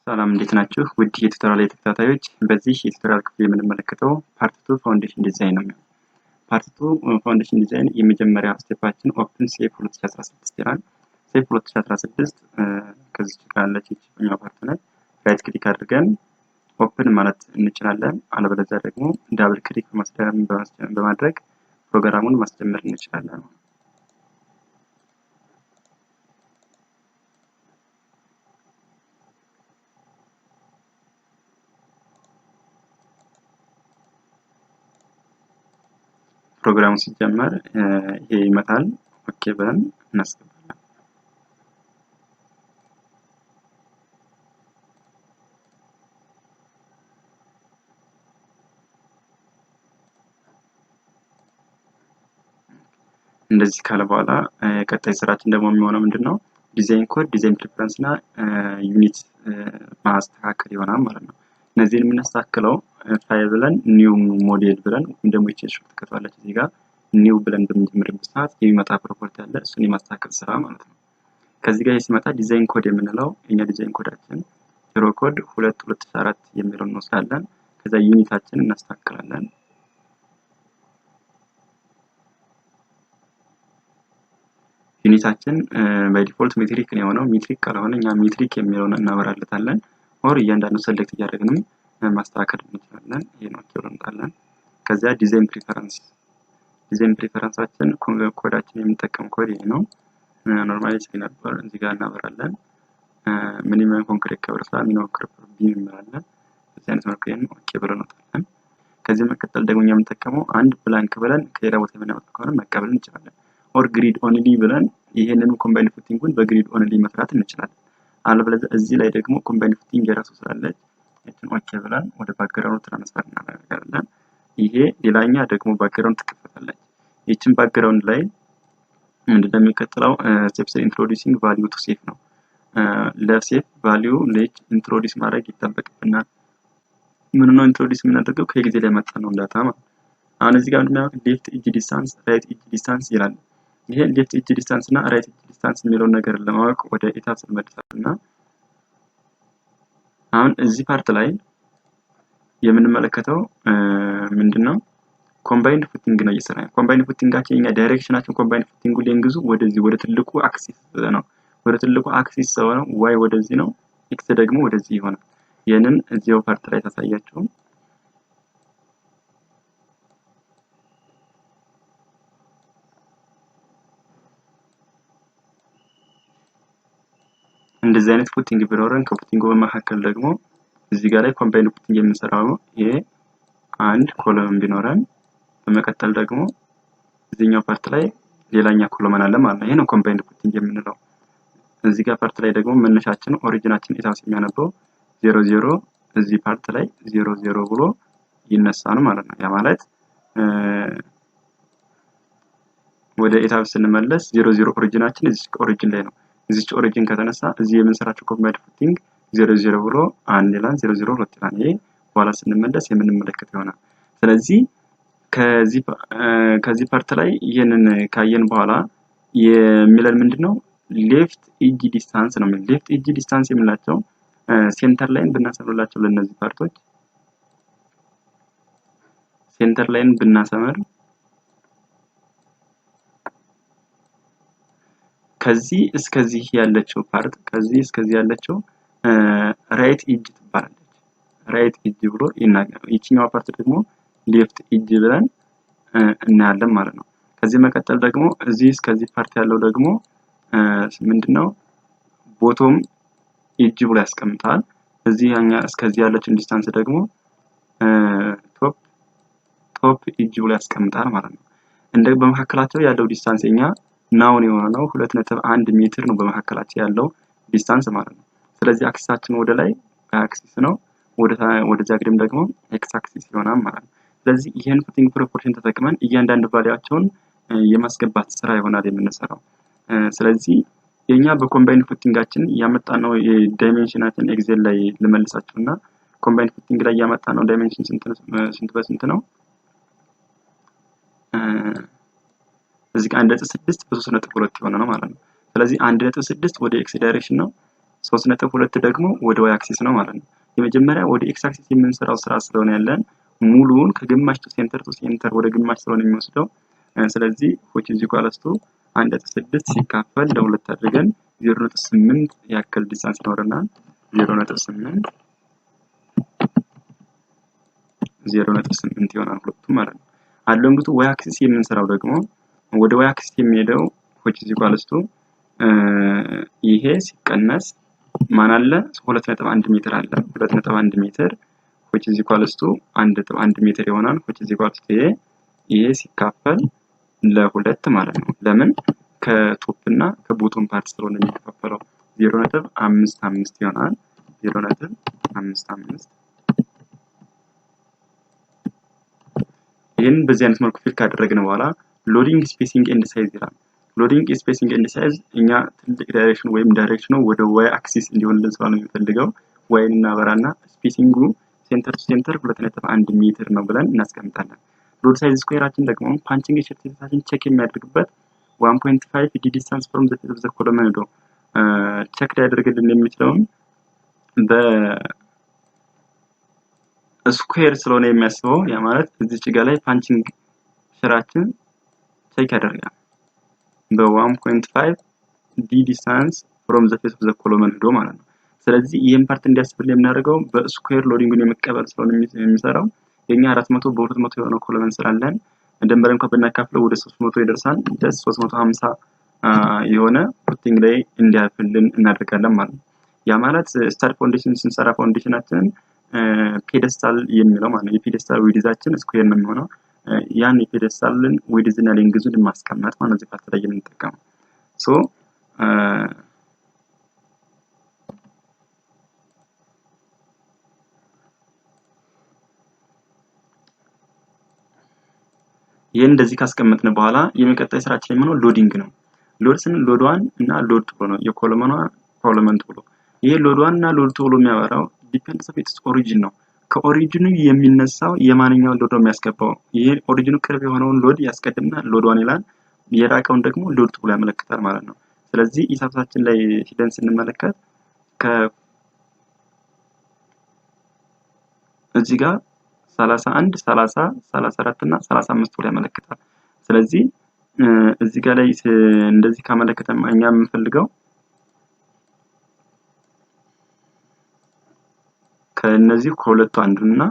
ሰላም እንዴት ናችሁ? ውድ የቱቶሪያል ተከታታዮች፣ በዚህ የቱቶሪያል ክፍል የምንመለከተው ፓርት 2 ፋውንዴሽን ዲዛይን ነው። ፓርት 2 ፋውንዴሽን ዲዛይን የመጀመሪያ ስቴፓችን ኦፕን ሴፍ 2016 ይላል። ሴፍ 2016 ከዚህ ጋር ያለች የኛው ፓርት ነው። ራይት ክሊክ አድርገን ኦፕን ማለት እንችላለን። አለበለዚያ ደግሞ ዳብል ክሊክ በማድረግ ፕሮግራሙን ማስጀመር እንችላለን። ፕሮግራሙ ሲጀመር ይሄ ይመጣል። ኦኬ ብለን እናስገባለን። እንደዚህ ካለ በኋላ ቀጣይ ስራችን ደግሞ የሚሆነው ምንድነው? ዲዛይን ኮድ፣ ዲዛይን ፕሪፈረንስ እና ዩኒት ማስተካከል ይሆናል ማለት ነው። እነዚህን የምናስተካክለው ፋይል ብለን ኒው ሞዴል ብለን ወይም ደግሞ ይቺ ሾርት ከቷለች እዚህ ጋር ኒው ብለን በምንጀምርበት ሰዓት የሚመጣ ፕሮፐርቲ አለ። እሱን የማስተካከል ስራ ማለት ነው። ከዚህ ጋር ሲመጣ ዲዛይን ኮድ የምንለው እኛ ዲዛይን ኮዳችን ዜሮ ኮድ 2/2004 የሚለውን እንወስዳለን። ከዛ ዩኒታችን እናስተካክላለን። ዩኒታችን ባይ ዲፎልት ሜትሪክ ነው የሆነው። ሜትሪክ ካልሆነ እኛ ሜትሪክ የሚለውን እናበራለታለን። ኦር እያንዳንዱ ሰሌክት እያደረግንም ማስተካከል እንችላለን። ይሄን ኦኬ ብለን ከዚያ ዲዛይን ፕሪፈረንሳችን ኮዳችን የምንጠቀም ኮድ ይሄ ነው። ኖርማሊ ነበር እዚህ ጋር እናበራለን። ሚኒመም ኮንክሪት ከቨር ስራ ሚኒመም ኮንክሪት ቢም እንላለን። እዚህ አይነት መልኩ ይሄን ኦኬ ብለን እንወጣለን። ከዚህ መቀጠል ደግሞ እኛ የምንጠቀመው አንድ ብላንክ ብለን ከሌላ ቦታ የምናመጣ ከሆነ መቀበል እንችላለን። ኦር ግሪድ ኦንሊ ብለን ይሄንን ኮምባይንድ ፉቲንጉን በግሪድ ኦንሊ መስራት እንችላለን። አለበለዚያ እዚህ ላይ ደግሞ ኮምባይንድ ፉቲንግ የራሱ ስላለች እቺን ኦኬ ብለን ወደ ባክግራውንድ ትራንስፈር እናደርጋለን። ይሄ ሌላኛ ደግሞ ባክግራውንድ ትከፈታለች። ይቺን ባክግራውንድ ላይ ምንድነው የሚከተለው? ስቴፕስ ኢንትሮዲዩሲንግ ቫልዩ ቱ ሴፍ ነው። ለሴፍ ቫልዩ ለች ኢንትሮዲዩስ ማድረግ ይጠበቅብናል። ምን ነው ኢንትሮዲዩስ የምናደርገው? ከጊዜ ላይ መጣ ነው ዳታ ማለት። አሁን እዚህ ጋር ምንድነው ሌፍት ኢጅ ዲስታንስ፣ ራይት ኢጅ ዲስታንስ ይላል። ይሄ ሌፍት ኢጅ ዲስታንስ እና ራይት ኢጅ ዲስታንስ የሚለውን ነገር ለማወቅ ወደ ኢታብስ እንመለሳለን። አሁን እዚህ ፓርት ላይ የምንመለከተው ምንድነው? ኮምባይንድ ፉቲንግ ነው እየሰራን። ኮምባይንድ ፉቲንጋችን እኛ ዳይሬክሽናችን ኮምባይንድ ፉቲንጉ ሌንግዙ ወደዚህ ወደ ትልቁ አክሲስ ነው። ወደ ትልቁ አክሲስ ስለሆነ ዋይ ወደዚህ ነው፣ ኤክስ ደግሞ ወደዚህ ይሆናል። ይሄንን እዚያው ፓርት ላይ ታሳያችሁ። እንደዚህ አይነት ፉቲንግ ቢኖረን ከፉቲንጉ በመካከል ደግሞ እዚህ ጋር ላይ ኮምባይንድ ፉቲንግ የምንሰራው ነው። ይሄ አንድ ኮለም ቢኖረን በመቀጠል ደግሞ እዚህኛው ፓርት ላይ ሌላኛ ኮለመን አለ ማለት ነው። ይሄ ነው ኮምባይንድ ፉቲንግ የምንለው። እዚህ ጋር ፓርት ላይ ደግሞ መነሻችን ኦሪጂናችን ኢታብስ የሚያነበው 00 እዚህ ፓርት ላይ 00 ብሎ ይነሳል ማለት ነው። ያ ማለት ወደ ኢታብስ ስንመለስ 00 ኦሪጂናችን እዚህ ኦሪጂን ላይ ነው። እዚህ ኦሪጂን ከተነሳ እዚህ የምንሰራቸው ኮምባይንድ ፉቲንግ 00 ብሎ 1 ይላል፣ 00 2 ይላል። ይሄ በኋላ ስንመለስ የምንመለከተው ይሆናል። ስለዚህ ከዚህ ፓርት ላይ ይሄንን ካየን በኋላ የሚለን ምንድነው? ሌፍት ኢጅ ዲስታንስ ነው። ሌፍት ኢጅ ዲስታንስ የምንላቸው ሴንተር ላይን ብናሰምርላቸው ለነዚህ ፓርቶች ሴንተር ላይን ብናሰምር ከዚህ እስከዚህ ያለችው ፓርት ከዚህ እስከዚህ ያለችው ራይት ኢጅ ትባላለች። ራይት ኢጅ ብሎ ይናገራል። ይቺኛው ፓርት ደግሞ ሌፍት ኢጅ ብለን እናያለን ማለት ነው። ከዚህ መቀጠል ደግሞ እዚህ እስከዚህ ፓርት ያለው ደግሞ ምንድነው? ቦቶም ኢጅ ብሎ ያስቀምጣል። እዚህ ያኛ እስከዚህ ያለችን ዲስታንስ ደግሞ ቶፕ ኢጅ ብሎ ያስቀምጣል ማለት ነው። እንደ በመካከላቸው ያለው ዲስታንስ የኛ ናውን የሆነው 2.1 ሜትር ነው በመካከላቸው ያለው ዲስታንስ ማለት ነው። ስለዚህ አክሲሳችን ወደ ላይ አክሲስ ነው፣ ወደዚያ ግድም ደግሞ ኤክስ አክሲስ ይሆናል ማለት ነው። ስለዚህ ይሄን ፉቲንግ ፕሮፖርሽን ተጠቅመን እያንዳንዱ ቫልዩአቸውን የማስገባት ስራ ይሆናል የምንሰራው። ስለዚህ የኛ በኮምባይንድ ፉቲንጋችን ያመጣነው የዳይሜንሽናችን ኤክሴል ላይ ልመልሳችሁና ኮምባይንድ ፉቲንግ ላይ ያመጣነው ዳይሜንሽን ስንት በስንት ነው? እዚህ ጋር 1.6 በ3.2 የሆነ ነው ማለት ነው። ስለዚህ 1.6 ወደ ኤክስ ዳይሬክሽን ነው፣ 3.2 ደግሞ ወደ y አክሲስ ነው ማለት ነው። የመጀመሪያ ወደ x አክሲስ የምንሰራው ስራ ስለሆነ ያለን ሙሉውን ከግማሽ ቱ ሴንተር ወደ ግማሽ ስለሆነ የሚወስደው ስለዚህ which is equals to 1.6 ሲካፈል ለ2 አድርገን 0.8 ያክል ዲስታንስ ይኖረናል። 0.8 ይሆናል ሁለቱም ማለት ነው። አሎንግቱ y አክሲስ የምንሰራው ደግሞ ወደ y አክሲስ የሚሄደው which is equals to ይሄ ሲቀነስ ማን አለ 2.1 ሜትር አለ 2.1 ሜትር which is equals to 1.1 ሜትር ይሆናል which is equals to ይሄ ሲካፈል ለ2 ማለት ነው። ለምን ከቶፕ እና ከቦቶም ፓርት ስለሆነ የሚከፋፈለው 0.55 ይሆናል 0.55 ይሄን በዚህ አይነት መልኩ ፊል ካደረግን በኋላ ሎዲንግ ስፔሲንግ ኤንድ ሳይዝ ይላል። ሎዲንግ ስፔሲንግ ኤንድ ሳይዝ እኛ ትልቅ ዳይሬክሽን ወይም ዳይሬክሽኑ ወደ y አክሲስ እንዲሆንልን ስለሆነ የሚፈልገው y እናበራና ስፔሲንጉ ሴንተር ቱ ሴንተር 2.1 ሜትር ነው ብለን እናስቀምጣለን። ሎድ ሳይዝ ስኩዌራችን ደግሞ ፓንቺንግ ሼፕታችን ቼክ የሚያደርግበት 1.5 ዲ ዲስታንስ ፍሮም ዘ ፌስ ኦፍ ዘ ኮለመን ዶ ቼክ ሊያደርግልን የሚችለውን በስኩዌር ስለሆነ የሚያስበው ያ ማለት እዚህ ጋር ላይ ፓንቺንግ ሼራችን ቼክ ያደርጋል በ1.5 ዲ ዲስታንስ ፍሮም ዘ ፌስ ኦፍ ዘ ኮለመን ዶ ማለት ነው። ስለዚህ ይሄን ፓርት እንዲያስብል የምናደርገው በስኩዌር ሎዲንግን የመቀበል ስለሆነ የሚሰራው የኛ 400 በ200 የሆነ ኮለመን ስላለን ደምበር እንኳን ብናካፍለው ወደ 300 ይደርሳል። ደስ 350 የሆነ ፉቲንግ ላይ እንዲያልፍልን እናደርጋለን ማለት ነው። ያ ማለት ስታድ ፋውንዴሽን ስንሰራ ፋውንዴሽናችንን ፔደስታል የሚለው ማለት ነው። የፔደስታል ዊድዛችን ስኩዌር ነው የሚሆነው። ያን የፔደስታልን ዊድዝና ሌንግዙን ማስቀመጥ ማለት ነው። እዚህ ፓርት ላይ የምንጠቀመው ሶ ይሄን እንደዚህ ካስቀመጥን በኋላ የሚቀጥለው ስራችን የሚሆነው ሎዲንግ ነው። ሎድ ስንል ሎድ 1 እና ሎድ 2 ነው። የኮለመኗ ኮለመን ብሎ ይሄ ሎድ 1 እና ሎድ 2 ብሎ የሚያወራው ዲፔንድስ ኦፍ ኢትስ ኦሪጂን ነው። ከኦሪጂኑ የሚነሳው የማንኛውን ሎድ ነው የሚያስገባው። ይሄ ኦሪጂኑ ቅርብ የሆነውን ሎድ ያስቀድምና ሎድ 1 ይላል፣ የራቀውን ደግሞ ሎድ 2 ብሎ ያመለክታል ማለት ነው። ስለዚህ ኢሳብሳችን ላይ ሂደን ስንመለከት እዚህ ጋር 31 30 34 እና 35 ብሎ ያመለክታል። ስለዚህ እዚህ ጋር ላይ እንደዚህ ካመለከተን እኛ የምንፈልገው ከነዚህ ከሁለቱ አንዱና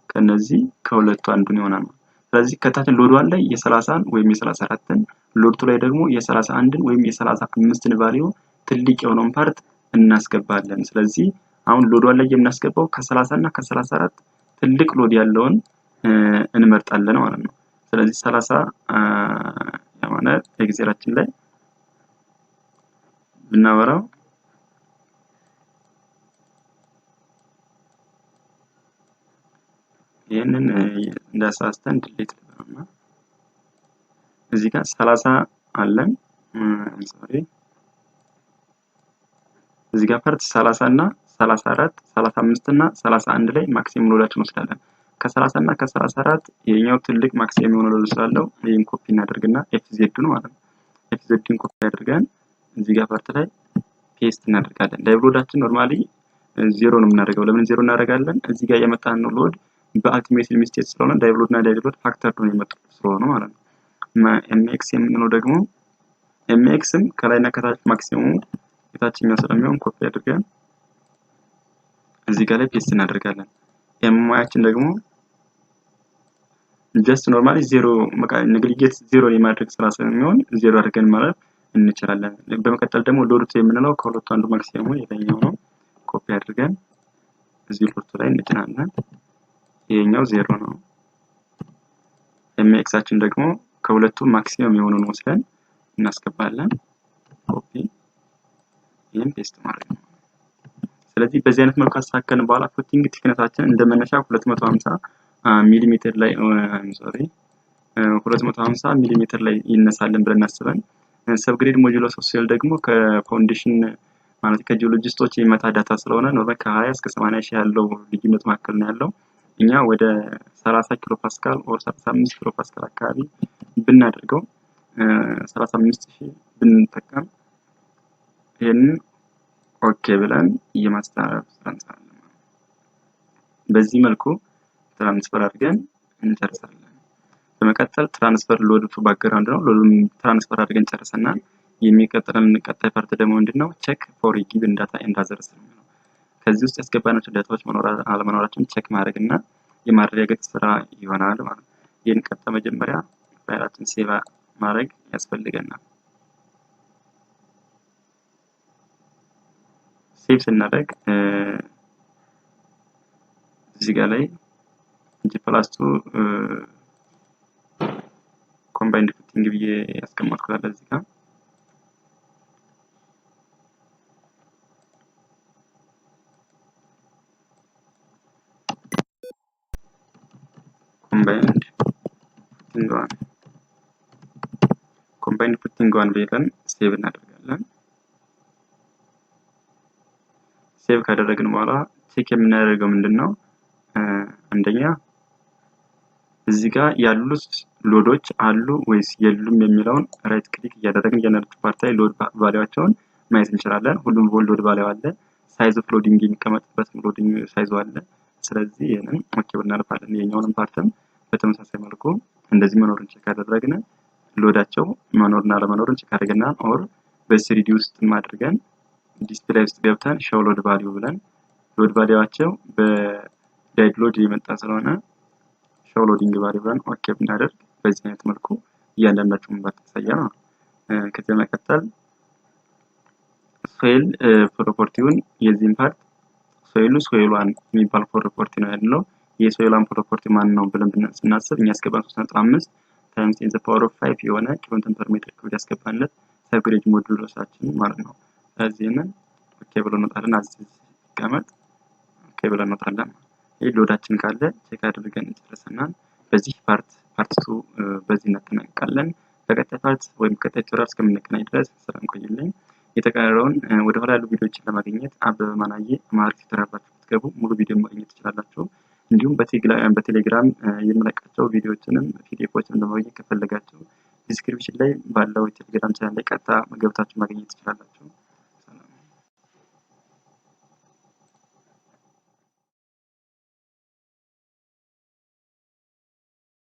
ከነዚህ ከሁለቱ አንዱን ይሆናል። ስለዚህ ከታች ሎድ 1 ላይ የ30ን ወይም የ34ን ሎድ 2 ላይ ደግሞ የ31ን ወይም የ35ን ቫልዩ ትልቅ የሆነውን ፓርት እናስገባለን። ስለዚህ አሁን ሎድ 1 ላይ የምናስገባው ከ30 እና ከ34 ትልቅ ሎድ ያለውን እንመርጣለን ማለት ነው። ስለዚህ 30 ማለት ኤግዜራችን ላይ ብናወራው ይሄንን እንዳሳስተን ዲሊት ልበልና እዚህ ጋር 30 አለን ሶሪ እዚህ ጋር ፓርት 30 እና 34 35 እና 31 ላይ ማክሲመም ሎዳችን ወስዳለን። ከ30 እና ከ34 የኛው ትልቅ ማክሲመም የሆነ ሎድ ስላለው ይሄን ኮፒ እናደርግና FZ ነው ማለት ነው። FZን ኮፒ አድርገን እዚህ ጋር ፓርት ላይ ፔስት እናደርጋለን። ላይቭ ሎዳችን ኖርማሊ 0 ነው የምናደርገው። ለምን 0 እናደርጋለን? እዚህ ጋር የመጣን ነው ሎድ በአልቲሜት ሊሚቴድ ስለሆነ ላይቭ ሎድ እና ላይቭ ሎድ ፋክተር ነው የመጡት ስለሆነ ማለት ነው። MX የምንለው ደግሞ MXም ከላይና ከታች ማክሲመሙ የታችኛው ስለሚሆን ኮፒ አድርገን እዚህ ጋር ላይ ፔስት እናደርጋለን። MYችን ደግሞ ጀስት ኖርማሊ 0 ነግሊጌት 0 የማድረግ ስራ ስለሚሆን 0 አድርገን ማለት እንችላለን። በመቀጠል ደግሞ ሎድ 2 የምንለው ከሁለቱ አንዱ ማክሲመሙ የላይኛው ነው። ኮፒ አድርገን እዚህ ሎድ 2 ላይ እንጭናለን። ይሄኛው 0 ነው። MXችን ደግሞ ከሁለቱ ማክሲመም የሆነውን ወስደን እናስገባለን። ኮፒ ይሄን ፔስት ማድረግ ነው። ስለዚህ በዚህ አይነት መልኩ አስተካከልን በኋላ ፉቲንግ ቲክነሳችን እንደመነሻ 250 ሚሊሜትር ላይ 250 ሚሊሜትር ላይ ይነሳልን ብለን እናስበን ሰብግሬድ ሞጁለስ ኦፍ ሴል ደግሞ ከፋውንዴሽን ማለት ከጂኦሎጂስቶች የመጣ ዳታ ስለሆነ ነው ከ20 እስከ 80 ሺህ ያለው ልዩነት ማከል ነው ያለው። እኛ ወደ 30 ኪሎ ፓስካል ኦር 35 ኪሎ ፓስካል አካባቢ ብናደርገው 35000 ብንጠቀም ይሄን ኦኬ ብለን የማስተላለፍ ስራ እንሰራለን። በዚህ መልኩ ትራንስፈር አድርገን እንጨርሳለን። በመቀጠል ትራንስፈር ሎድ ቱ ባክግራውንድ ነው። ሎዱን ትራንስፈር አድርገን ጨርሰናል። የሚቀጥለን ቀጣይ ፓርት ደግሞ ምንድነው? ቼክ ፎር ጊቭን ዳታ ኤንድ አዘርስ ነው። ከዚህ ውስጥ ያስገባናቸው ዳታዎች አለመኖራቸውን ቼክ ማድረግ እና የማረጋገጥ ስራ ይሆናል ማለት ነው። ይህን ቀጥታ መጀመሪያ ፋይላችን ሴቭ ማድረግ ያስፈልገናል። ሴቭ ስናደርግ እዚህ ጋር ላይ G+2 ኮምባይንድ ፉቲንግ ብዬ ያስቀመጥኩት አለ እዚህ ጋር ኮምባይንድ ፉቲንግ ዋን ብለን ሴቭ እናደርጋለን። ሴቭ ካደረግን በኋላ ቼክ የምናደርገው ምንድነው? አንደኛ እዚህ ጋር ያሉት ሎዶች አሉ ወይስ የሉም የሚለውን ራይት ክሊክ እያደረግን እያንዳንዱ ፓርት ላይ ሎድ ቫልዩዋቸውን ማየት እንችላለን። ሁሉም ሎድ ቫልዩ አለ። ሳይዝ ኦፍ ሎዲንግ የሚቀመጥበት ሎዲንግ ሳይዙ አለ። ስለዚህ ይሄንን ኦኬ ብናልፋለን። የኛውንም ፓርትም በተመሳሳይ መልኩ እንደዚህ መኖሩን ቼክ አደረግን። ሎዳቸው መኖርና አለመኖሩን ቼክ አድርገናል። ኦር በስሪዲ ውስጥ አድርገን ዲስፕሌይ ውስጥ ገብተን ሾው ሎድ ቫልዩ ብለን ሎድ ቫልዩዋቸው በዳይድ ሎድ የመጣ ስለሆነ ሾው ሎዲንግ ቫልዩ ብለን ኦኬ ብናደርግ በዚህ አይነት መልኩ እያንዳንዳቸውን ፓርት ያሳያል ነው። ከዚህ በመቀጠል ሶይል ፕሮፐርቲውን የዚህን ፓርት ሶይል ዋን የሚባል ፕሮፐርቲ ነው ያለው። የሶይል ዋን ፕሮፐርቲ ማን ነው ብለን ስናስብ እኛ ያስገባን 3.5 ታይምስ 10 ፓወር ኦፍ 5 የሆነ ኪሎሜትር ፐር ሜትር ክዩብ ያስገባንለት ሰብግሬድ ሞዱሎሳችን ማለት ነው። ስለዚህንን ኦኬ ብለን እንወጣለን። አዚስ ይቀመጥ ኦኬ ብለን እንወጣለን። ይሄ ሎዳችን ካለ ቼክ አድርገን ጨርሰናል። በዚህ ፓርት 2 በዚህ እናጠናቅቃለን። በቀጣይ ፓርት ወይም ቀጣይ ቱቶሪያል እስከምንገናኝ ድረስ ሰላም ቆዩልኝ። የተቀረውን ወደ ኋላ ያሉ ቪዲዮዎችን ለማግኘት አበበ ማናዬ አማርኛ ቱቶሪያል ብትገቡ ሙሉ ቪዲዮ ማግኘት ትችላላችሁ። እንዲሁም በቴሌግራም የምለቃቸው ቪዲዮዎችንም ፒዲኤፎችን ለማግኘት ከፈለጋችሁ ዲስክሪፕሽን ላይ ባለው ቴሌግራም ቻናል ላይ ቀጥታ ገብታችሁ ማግኘት ትችላላችሁ።